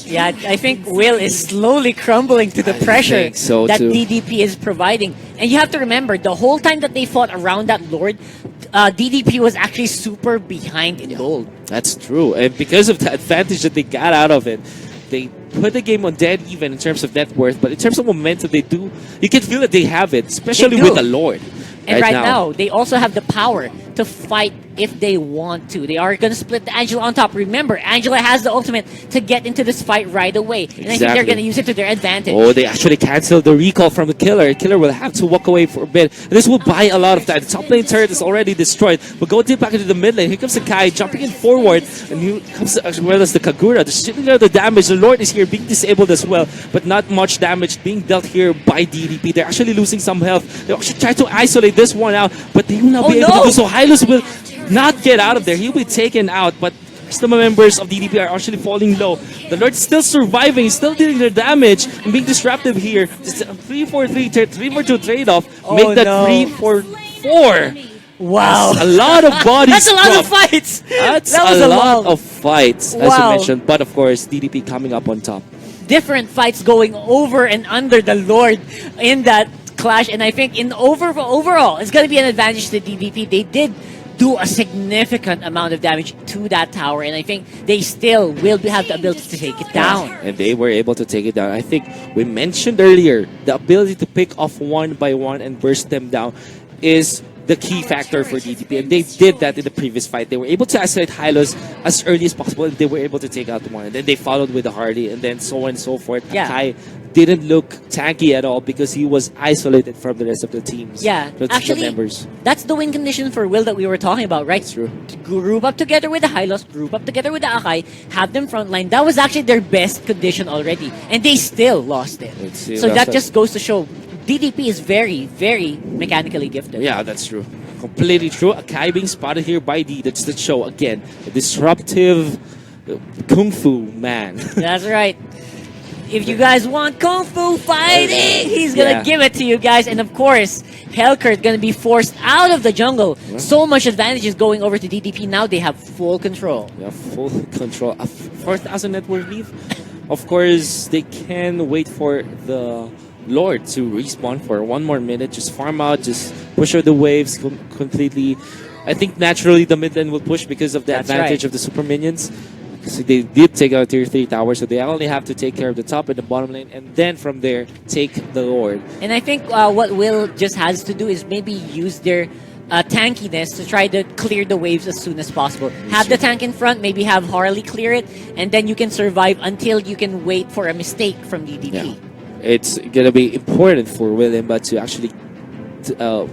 Yeah, I think Will is slowly crumbling to the pressure that DDP is providing. And you have to remember, the whole time that they fought around that Lord, DDP was actually super behind in gold. That's true, and because of the advantage that they got out of it, they put the game on dead even in terms of net worth, but in terms of momentum, you can feel that they have it, especially with the Lord. And right now, they also have the power to fight if they want to. They are going to split the Angela on top. Remember, Angela has the ultimate to get into this fight right away. And I think they're going to use it to their advantage. Oh, they actually canceled the recall from the killer. Killer will have to walk away for a bit. And this will buy a lot of time. The top lane turret is already destroyed. But go deep back into the mid lane. Here comes the Kai jumping in forward. And here comes as well as the Kagura. Distributing out the damage. The Lord is here being disabled as well. But not much damage being dealt here by DDP. They're actually losing some health. They actually try to isolate this one out. But they will not be able to do so. Hylos will not get out of there. He'll be taken out, but some members of DDP are actually falling low. The Lord is still surviving. He's still dealing their damage and being disruptive here. Just a 3-4-3, 3-4-2 trade-off. Make that 3-4-4. Wow. That's a lot of bodies. That's a lot of fights. That's a lot of fights, as you mentioned. But of course, DDP coming up on top. Different fights going over and under the Lord in that clash. And I think in overall, it's going to be an advantage to DDP. They did do a significant amount of damage to that tower, and I think they still will have the ability to take it down. And they were able to take it down. I think we mentioned earlier, the ability to pick off one by one and burst them down is the key factor for DDP, and they did that in the previous fight. They were able to isolate Hylos as early as possible, and they were able to take out one. And then they followed with the Hardy, and then so on and so forth. Yeah. Akai didn't look tanky at all because he was isolated from the rest of the teams. Yeah, actually, members. That's the win condition for Will that we were talking about, right? That's true. Group up together with the Hylos, group up together with the Akai, have them frontline. That was actually their best condition already, and they still lost it. So that just goes to show DDP is very, very mechanically gifted. Yeah, that's true. Completely true. Akai being spotted here by D. That's the show again. A disruptive kung fu man. That's right. If you guys want kung fu fighting, he's gonna give it to you guys. And of course, Helker is gonna be forced out of the jungle. Yeah. So much advantage is going over to DDP. Now they have full control. Yeah, full control. A 4,000 net worth lead. Of course, they can wait for the Lord to respawn for one more minute. Just farm out, just push out the waves completely. I think naturally the mid lane will push because of the advantage of the super minions. So they did take out tier 3 towers, so they only have to take care of the top and the bottom lane, and then from there, take the Lord. And I think what Will just has to do is maybe use their tankiness to try to clear the waves as soon as possible. Have the tank in front, maybe have Harley clear it, and then you can survive until you can wait for a mistake from DDP. Yeah. it's gonna be important for WIL Imba to actually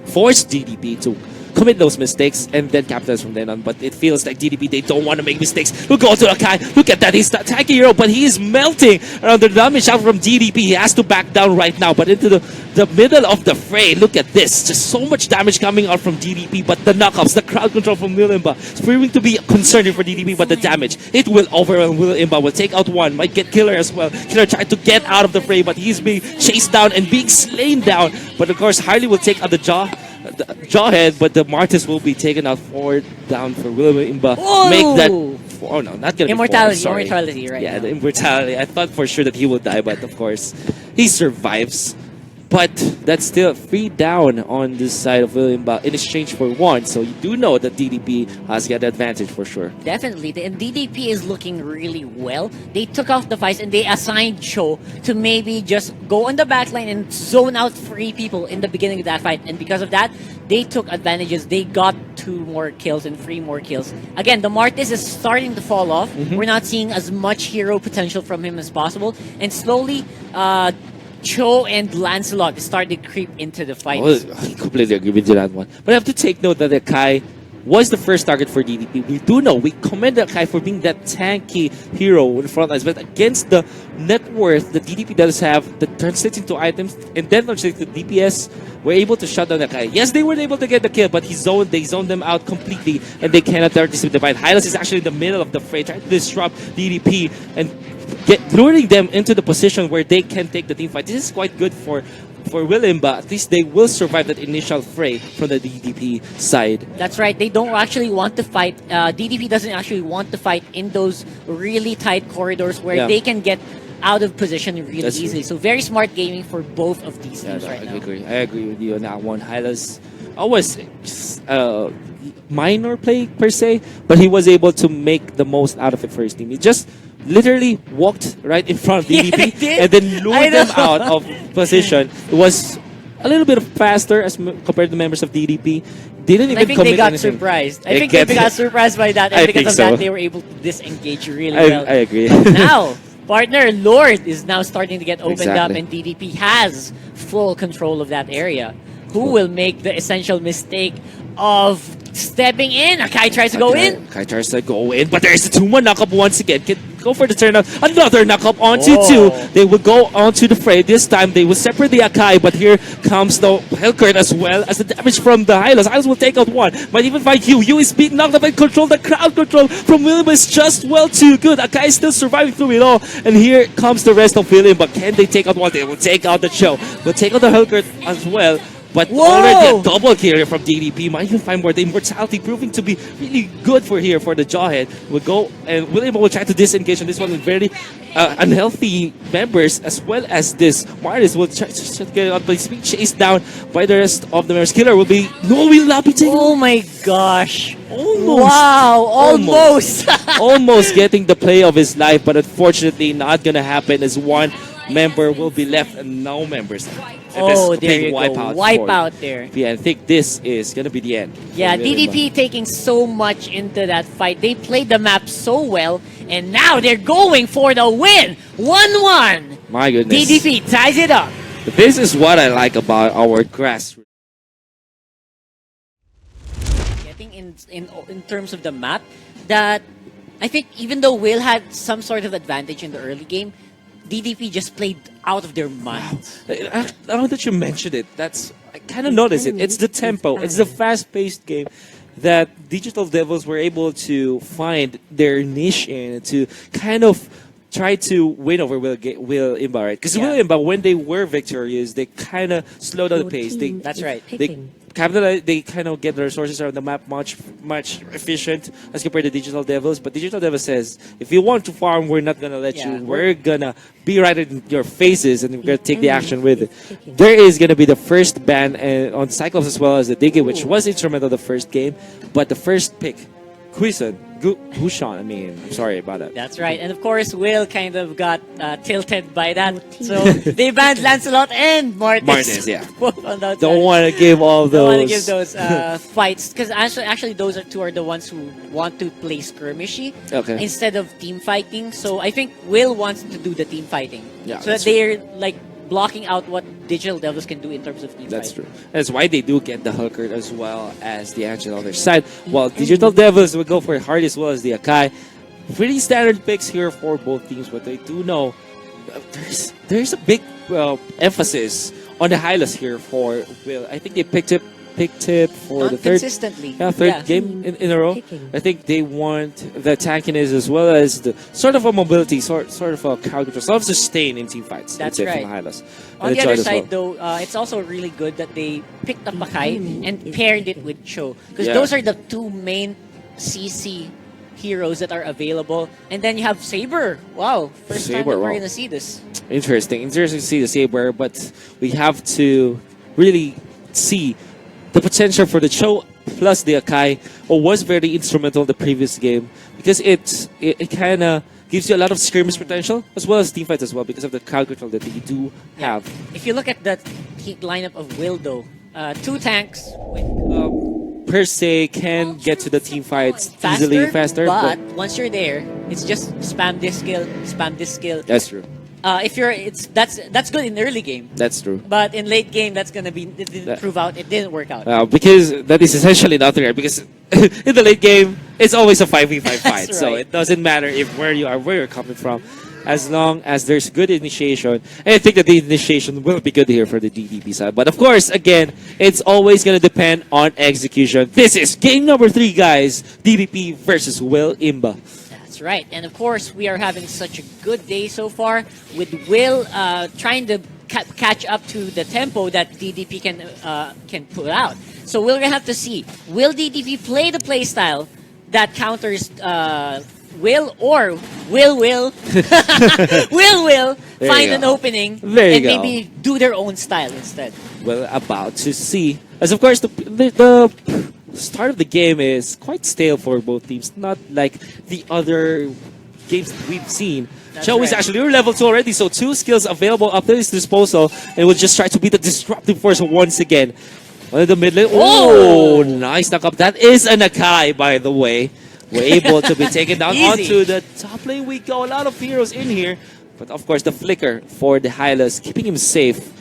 force DDP to commit those mistakes and then capitalize from then on. But it feels like DDP, they don't want to make mistakes. Look to Akai. Look at that. He's the tanky hero, but he is melting around the damage out from DDP. He has to back down right now, but into the middle of the fray. Look at this. Just so much damage coming out from DDP, but the knockups, the crowd control from WIL Imba is proving to be concerning for DDP, but the damage, it will overwhelm WIL Imba. Will take out one, might get Killer as well. Killer tried to get out of the fray, but he's being chased down and being slain down. But of course, Harley will take out the Jawhead, but the Martis will be taken out forward down for WIL Imba. Whoa! Make that. Oh no, not gonna immortality, be forward, immortality, right? Yeah, now. the immortality. I thought for sure that he would die, but of course, he survives. But that's still 3 down on this side of WIL Imba in exchange for 1. So you do know that DDP has got the advantage for sure. Definitely. And DDP is looking really well. They took off the fights and they assigned Cho to maybe just go on the backline and zone out 3 people in the beginning of that fight. And because of that, they took advantages. They got 2 more kills and 3 more kills. Again, the Martis is starting to fall off. We're not seeing as much hero potential from him as possible. And slowly, Cho and Lancelot started to creep into the fight. Oh, I completely agree with you on that one. But I have to take note that Akai was the first target for DDP. We do know, we commend Akai for being that tanky hero in the front lines, but against the net worth that DDP does have, that translates into items and then translates to DPS, we're able to shut down Akai. Yes, they were able to get the kill, but they zoned them out completely and they cannot participate in the fight. Hylas is actually in the middle of the fray, trying to disrupt DDP and luring them into the position where they can take the team fight. This is quite good for WIL Imba. At least they will survive that initial fray from the DDP side. That's right. They don't actually want to fight. DDP doesn't actually want to fight in those really tight corridors where they can get out of position really easily. So very smart gaming for both of these teams right now. I agree with you on that one. Hylas always minor play per se, but he was able to make the most out of it for his team. He just literally walked right in front of DDP and then lured them out of position. It was a little bit faster as compared to members of DDP. Didn't even I think they got surprised. I think they got surprised by that, and because of that, they were able to disengage really well. I agree. Now, partner Lord is now starting to get opened up, and DDP has full control of that area. Who will make the essential mistake of stepping in? Akai tries to go in. Akai tries to go in, but there's a 2-1 knockup once again. Can go for the turnout. Another knockup onto 2. They will go onto the fray. This time they will separate the Akai, but here comes the Hellcurt as well as the damage from the Hylas. Hylas will take out 1. Might even find Yu. Yu is being knocked up and control. The crowd control from WIL Imba is just well too good. Akai is still surviving through it all. And here comes the rest of WIL Imba. But can they take out 1? They will take out the Cho. They'll take out the Hellcurt as well. But already a double kill here from DDP. Might even find more. The immortality proving to be really good for here for the Jawhead. Will go and WIL Imba will try to disengage on this one with very unhealthy members, as well as this Martis will try to get it out, but he's being chased down by the rest of the members. Killer will not be taken. Oh my gosh. Almost. Wow, almost. Almost getting the play of his life, but unfortunately not gonna happen as one member will be left and no members. Oh, there you go. Wipe out there. Yeah, I think this is going to be the end. Yeah, DDP taking so much into that fight. They played the map so well, and now they're going for the win. 1-1. My goodness. DDP ties it up. This is what I like about our grassroots. Getting in terms of the map, that I think even though WIL had some sort of advantage in the early game, DDP just played out of their minds. Wow. Now that you mentioned it, I kind of noticed it. It's the tempo. It's the fast-paced game that Digital Devils were able to find their niche in, to kind of try to win over WIL Imba, right? Because WIL Imba, when they were victorious, they kind of slowed down the pace. That's right. They kind of get the resources around the map much efficient as compared to Digital Devils. But Digital Devils says, if you want to farm, we're not gonna let you. We're gonna be right in your faces, and we're gonna take the action with it. There is gonna be the first ban on Cyclops as well as the Diggy, which was instrumental the first game, but the first pick, Hushan, I mean, I'm sorry about that. That's right. And of course, WIL kind of got tilted by that. So they banned Lancelot and Martis. Yeah. Don't want to give all those. Don't want to give those fights. Because actually, those two are the ones who want to play skirmishy instead of team fighting. So I think WIL wants to do the team fighting. Yeah, so that they're like blocking out what Digital Devils can do in terms of team That's fight. true. That's why they do get the Hulker as well as the Angel on their side. While Digital Devils will go for Hardy as well as the Akai. Pretty standard picks here for both teams, but I do know there's a big emphasis on the Hylas here for Will. I think they picked it for the third game in a row. I think they want the tankiness as well as the sort of a mobility, sort of a crowd control, sort of sustain in team fights. That's right. right. From Hylas. On the other side, though, it's also really good that they picked up Akai and paired it with Cho, because those are the two main CC heroes that are available. And then you have Saber. Wow, first time that we're gonna see this. Interesting to see the Saber, but we have to really see the potential for the Cho plus the Akai was very instrumental in the previous game, because it kind of gives you a lot of skirmish potential as well as team fights as well, because of the crowd control that you do have. If you look at the lineup of Will, though, two tanks per se can get to the team fights easily, faster. But once you're there, it's just spam this skill, spam this skill. That's true. If you're, that's good in the early game. That's true. But in late game, that's gonna be it didn't prove out. It didn't work out. Because that is essentially not there. Because in the late game, it's always a 5v5 fight. Right. So it doesn't matter if where you're coming from, as long as there's good initiation. And I think that the initiation will be good here for the DDP side. But of course, again, it's always gonna depend on execution. This is game number 3, guys. DDP versus WIL Imba. That's right. And of course, we are having such a good day so far, with Will trying to catch up to the tempo that DDP can put out. So we're gonna have to see, will DDP play the playstyle that counters Will, or will Will find an opening and maybe do their own style instead? Well, about to see. As of course, the start of the game is quite stale for both teams, not like the other games that we've seen. Cho is actually level 2 already, so 2 skills available up to his disposal, and will just try to be the disruptive force once again. One of the mid lane. Oh, nice knock up. That is an Akai, by the way. We're able to be taken down onto the top lane. We go. A lot of heroes in here, but of course the flicker for the Hylas, keeping him safe.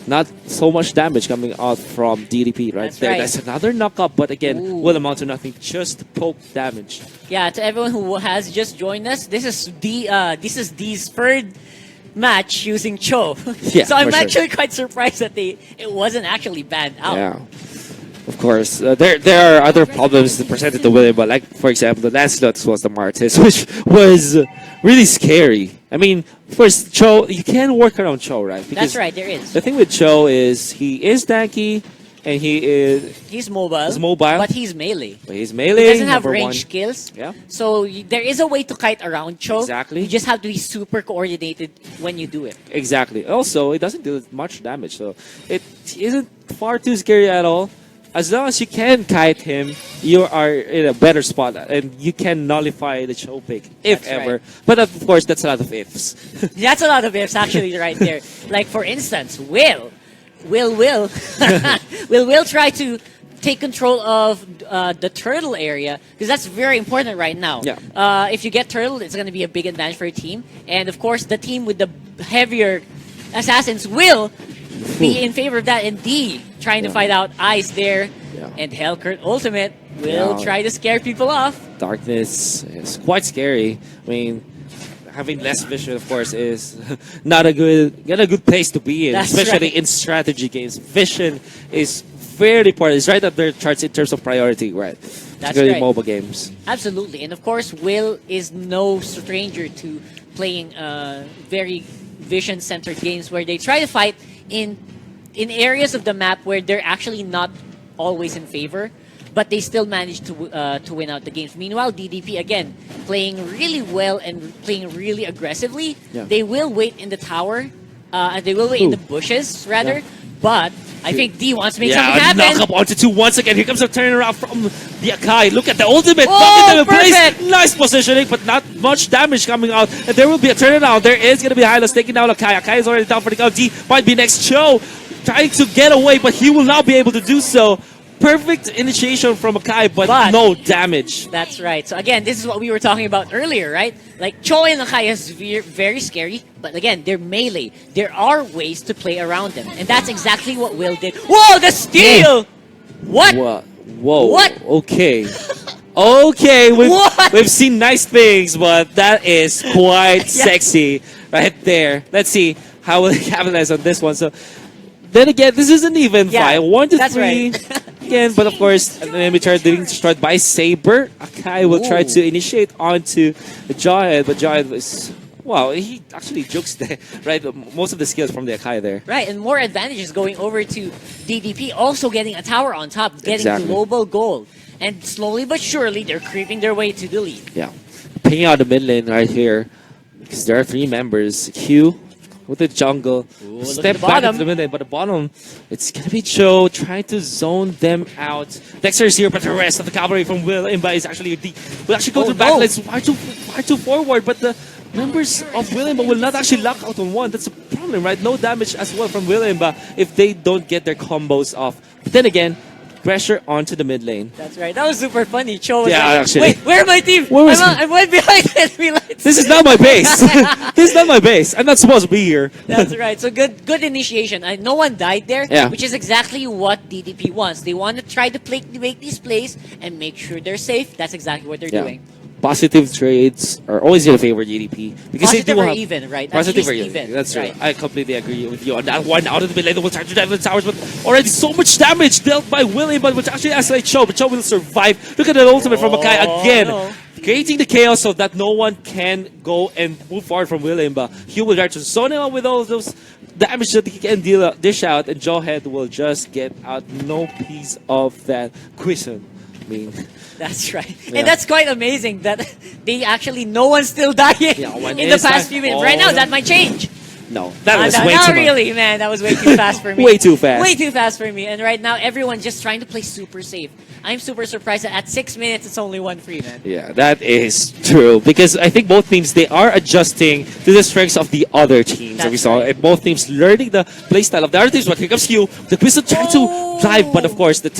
Not so much damage coming out from DDP right there. That's another knock-up, but again, will amount to nothing. Just poke damage. Yeah, to everyone who has just joined us, this is D's third match using Cho. Yeah, so I'm actually quite surprised that it wasn't actually banned out. Yeah. Of course, there are other problems presented to William, but like, for example, the Lancelot was the Martis, which was really scary. I mean, first, Cho, you can work around Cho, right? That's right, there is. The thing with Cho is he is tanky, and he's mobile. But he's melee. He doesn't have range skills. Yeah. So there is a way to kite around Cho. Exactly. You just have to be super coordinated when you do it. Exactly. Also, it doesn't do much damage, so it isn't far too scary at all. As long as you can kite him, you are in a better spot, and you can nullify the Cho pick, if ever. Right. But of course, that's a lot of ifs. That's a lot of ifs, actually, right there. Like, for instance, Will try to take control of the turtle area, because that's very important right now. Yeah. If you get turtle, it's going to be a big advantage for your team. And of course, the team with the heavier assassins will be in favor of that, and D trying to fight out Ice there, and Hellcurt Ultimate will try to scare people off. Darkness is quite scary. I mean, having less vision, of course, is not a good place to be in, especially in strategy games. Vision is very important. It's right up their charts in terms of priority, right? That's right. Mobile games. Absolutely, and of course, Will is no stranger to playing very vision-centered games where they try to fight in areas of the map where they're actually not always in favor, but they still manage to win out the games. Meanwhile, DDP, again, playing really well and playing really aggressively. Yeah. They will wait in the tower, and they will wait in the bushes, rather, but I think D wants to make something happen. Knock up onto 2 once again. Here comes a turnaround from the Akai. Look at the ultimate. Perfect. Nice positioning, but not much damage coming out. And there will be a turnaround. There is going to be Hylas taking down Akai. Akai is already down for the count. D might be next. Cho trying to get away, but he will not be able to do so. perfect initiation from Akai, but no damage. That's right. So again, this is what we were talking about earlier, right? Like Cho and Akai is very scary, but again, they're melee. There are ways to play around them, and that's exactly what Will did. Whoa, the steal! What? Whoa. What? Okay. Okay, we've seen nice things, but that is quite sexy right there. Let's see how we'll capitalize on this one. So then again, this is an even fight. 1 to 3 right. again, but of course, then we tried being destroyed by Saber. Akai will try to initiate onto the Jawhead, but Jawhead is... Wow, he actually jukes there, right? Most of the skills from the Akai there. Right, and more advantages going over to DDP, also getting a tower on top, getting global gold. And slowly but surely, they're creeping their way to the lead. Yeah. Picking out the mid lane right here, because there are 3 members. Q with the jungle. Step back into the mid lane, but the bottom, it's going to be Cho trying to zone them out. Dexter is here, but the rest of the cavalry from WIL Imba is actually... will actually go to the back. Let's far too forward, but the members of WIL Imba will not actually lock out on one. That's a problem, right? No damage as well from WIL Imba if they don't get their combos off. But then again, pressure onto the mid lane. That's right. That was super funny. Cho was actually. wait, where are my team? I'm right behind enemy lines. This is not my base. This is not my base. I'm not supposed to be here. That's right. So good initiation. No one died there, which is exactly what DDP wants. They want to try to make these plays and make sure they're safe. That's exactly what they're doing. Positive trades are always going to favor DDP because positive they do have even, right? Positive or even. That's right. I completely agree with you on that one. Out of the mid lane, will try to dive the towers, but already so much damage dealt by Willie, but which actually isolates Cho, but Cho will survive. Look at that ultimate from Akai again, creating the chaos so that no one can go and move forward from Will Imba. He will try to zone him out with all those damage that he can dish out, and Jawhead will just get out no piece of that Quison. That's right. And that's quite amazing that they actually, no one's still dying in the past few minutes. Right now, that might change. No, that was way too Not really, man. That was way too fast for me. Way too fast. Way too fast for me. And right now, everyone's just trying to play super safe. I'm super surprised that at 6 minutes, it's only 1 free, man. Yeah, that is true. Because I think both teams, they are adjusting to the strengths of the other teams that we saw. And both teams learning the playstyle of the other teams. But here comes Q. The Quizon trying to dive, but of course, the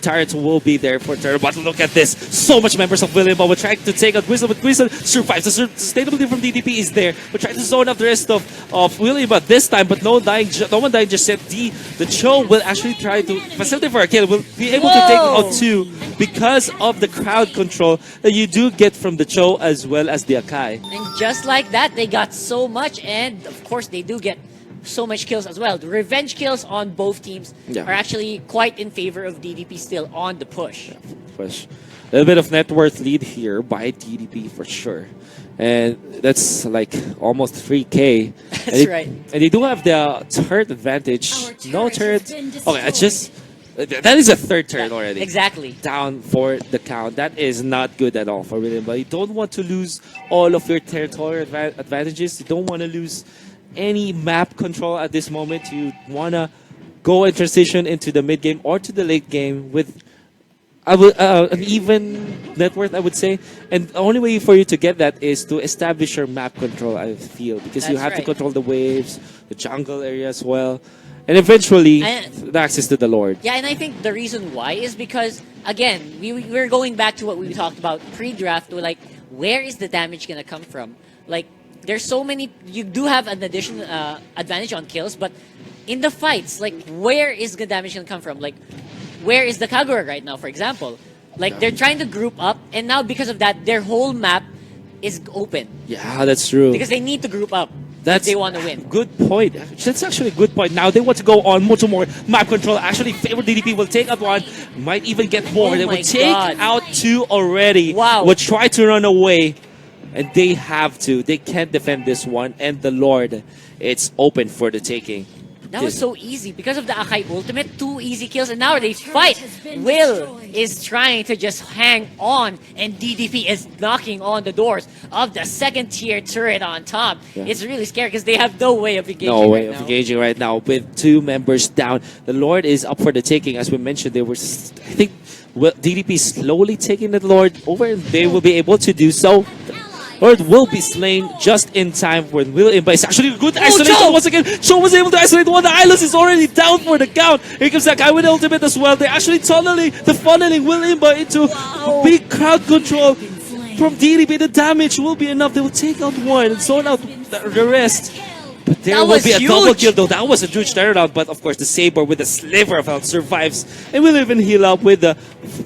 Tyrant will be there for turn. But look at this. So much members of WIL Imba were trying to take out Quizon, but Quizon survives. The sustainability from DDP is there. We're trying to zone up the rest of WIL Imba this time, but no one dying just yet. The Cho will actually try to facilitate for a kill. Will be able to take out 2 because of the crowd control that you do get from the Cho as well as the Akai. And just like that, they got so much, and of course, they do get so much kills as well. The revenge kills on both teams are actually quite in favor of DDP still on the push. Yeah, push. A little bit of net worth lead here by DDP for sure. And that's like almost 3K. That's right. And they do have the turret advantage. No turret. Okay, it's just... That is a 3rd turn already. Exactly. Down for the count. That is not good at all for William. But you don't want to lose all of your territorial advantages. You don't want to lose any map control at this moment. You want to go and transition into the mid game or to the late game with an even net worth, I would say. And the only way for you to get that is to establish your map control, I feel. Because you have to control the waves, the jungle area as well. And eventually, the access to the Lord. Yeah, and I think the reason why is because, again, we're going back to what we talked about pre-draft. Like, where is the damage going to come from? Like, there's so many... You do have an additional advantage on kills, but in the fights, like, where is the damage going to come from? Like, where is the Kagura right now, for example? Like, they're trying to group up, and now because of that, their whole map is open. Yeah, that's true. Because they need to group up. If they want to win. Good point. That's actually a good point. Now they want to go on much more map control. Actually, favor DDP will take out 1. Might even get more. They will take out 2 already. Wow. Will try to run away. And they have to. They can't defend this one. And the Lord, it's open for the taking. That was so easy because of the Akai ultimate. 2 easy kills, and now they fight. Will is trying to just hang on, and DDP is knocking on the doors of the 2nd tier turret on top. Yeah. It's really scary because they have no way of engaging. No way of engaging right now with 2 members down. The Lord is up for the taking. As we mentioned, they were, I think, DDP slowly taking the Lord over, and they will be able to do so. Lord will be slain just in time when WIL Imba is actually good isolation Cho! once again. Cho was able to isolate one. The Eyeless is already down for the count. Here comes that guy with the ultimate as well. They're actually funneling WIL Imba into big crowd control from DDP. The damage will be enough. They will take out one and zone out the rest. But there will be a double kill though. That was a huge turnaround. But of course the Saber with a sliver of health survives and will even heal up with the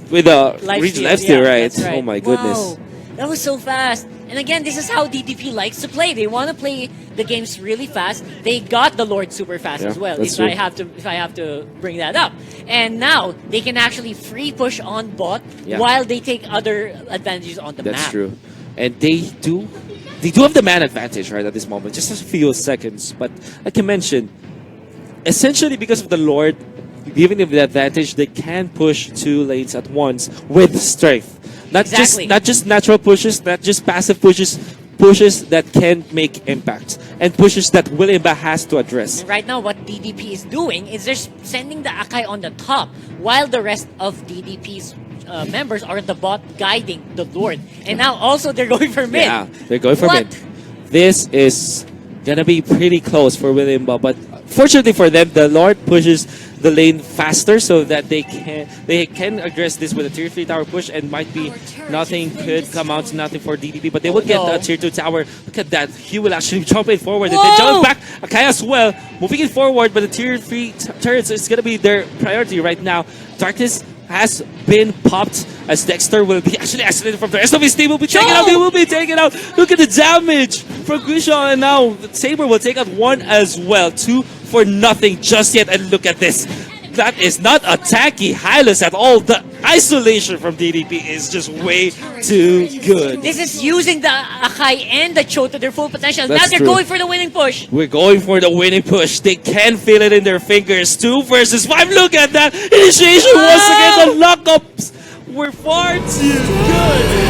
lifesteal, right? That's right? Oh my goodness. Wow. That was so fast. And again, this is how DDP likes to play. They want to play the games really fast. They got the Lord super fast as well. If I have to bring that up. And now they can actually free push on bot while they take other advantages on the map. That's true. And they do have the man advantage right at this moment, just a few seconds. But like you mentioned, essentially because of the Lord giving them the advantage, they can push 2 lanes at once with strength. Not just natural pushes, not just passive pushes that can make impact, and pushes that WIL Imba has to address. And right now, what DDP is doing is they're sending the Akai on the top, while the rest of DDP's members are at the bot guiding the Lord. And now also they're going for mid. Yeah, they're going for mid. This is gonna be pretty close for WIL Imba, but fortunately for them, the Lord pushes the lane faster so that they can address this with a tier 3 tower push, and might be nothing could come out to nothing for DDP, but they will get a tier 2 tower. Look at that. He will actually jump in forward and then jump back. Akai as well, moving it forward, but the tier 3 turrets is going to be their priority right now. Darkness has been popped as Dexter will be actually isolated from the rest of his team. Will be taken out. They will be taken out. Look at the damage from Gushon, and now Saber will take out 1 as well. 2 for nothing just yet, and look at this. That is not a tanky Hylas at all. The isolation from DDP is just way too good. This is using the Akai and the Cho to their full potential. That's now they're true. going for the winning push. We're going for the winning push. They can feel it in their fingers. 2 versus 5. Look at that. Initiation once again. The lockups were far too good.